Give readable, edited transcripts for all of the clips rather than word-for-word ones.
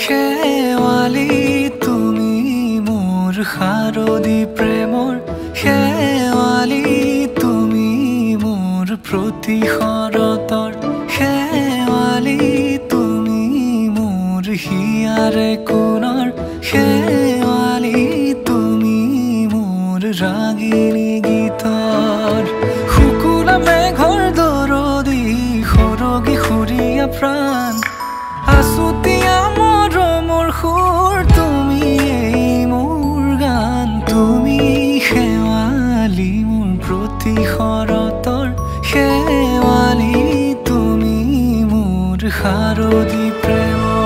শেৱালি তুমি মোৰ শাৰদী প্ৰেমৰ শেৱালি তুমি মোৰ প্ৰতি শৰতৰ শেৱালি তুমি মোৰ হিয়াৰে কোণৰ শেৱালি তুমি মোৰ ৰাগিনী গীতৰ শুকুলা মেঘৰ দৰদি সৰগী সুৰীয়া প্ৰাণ আছুতীয়া মৰমৰ সুৰ তুমি মোৰ গান তুমি শেৱালি মোৰ প্ৰতি শৰতৰ শেৱালি তুমি মোৰ শাৰদী প্ৰেমৰ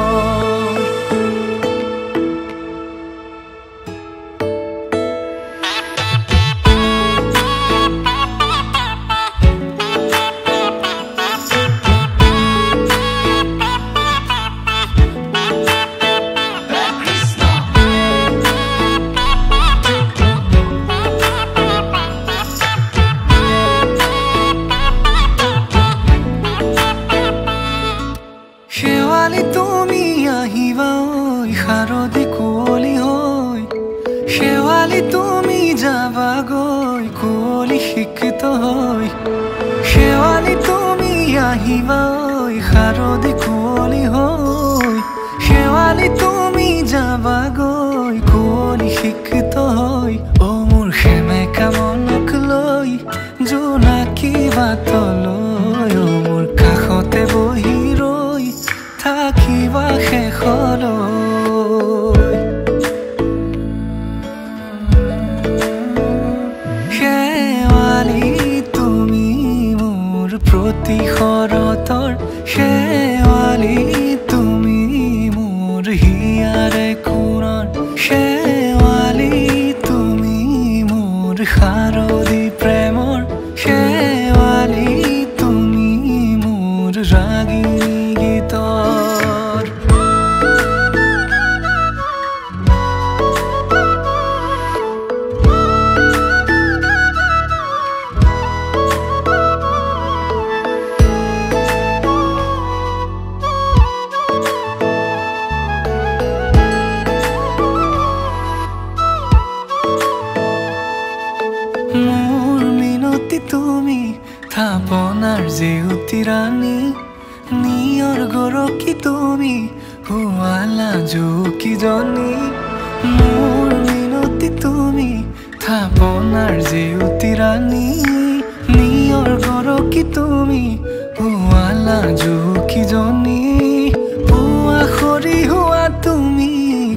শেৱালি তুমি আহিবা ঐ শাৰদী কুঁৱলী হৈ শেৱালি তুমি যাবাগৈ কুঁৱলী শিক্ষিত হৈ শেৱালি তুমি আহিবা ঐ শাৰদী কুঁৱলী হৈ শেৱালি তুমি যাবাগৈ কুঁৱলী শিক্ষিত হৈ অ মোৰ সেমেকা মনক লৈ জোনাকী বাটলৈ অ মোৰ কাষতে বহি থাকিবা শেষলৈ শেৱালি তুমি মোৰ প্ৰতি শৰতৰ শেৱালি তুমি মোৰ হিয়াৰে কোণৰ শেৱালি তুমি মোৰ শাৰদী প্ৰেমৰ শেৱালি তুমি মোৰ ৰাগিনী গীতৰ মোৰ মিনতি তুমি থাপনাৰ জেউতি ৰাণী নিয়ৰ গৰকী তুমি শুৱালা জুকিজনী মোৰ মিনতি তুমি থাপনাৰ জেউতি ৰাণী নিয়ৰ গৰকী তুমি শুৱালা জুকিজনী পুৱা খৰি হোৱা তুমি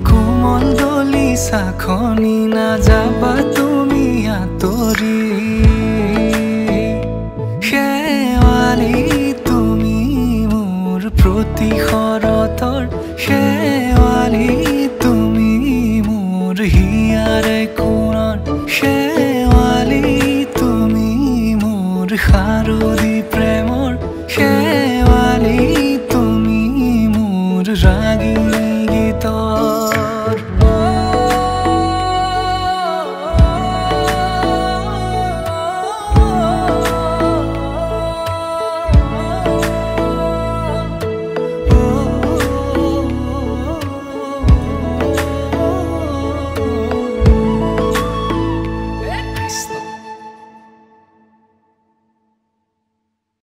কোমল দলি চাখনি নাযাবা তুমি আঁতৰি শেৱালি তুমি মোৰ প্ৰতি শৰতৰ শেৱালি তুমি মোৰ হিয়াৰে কোণৰ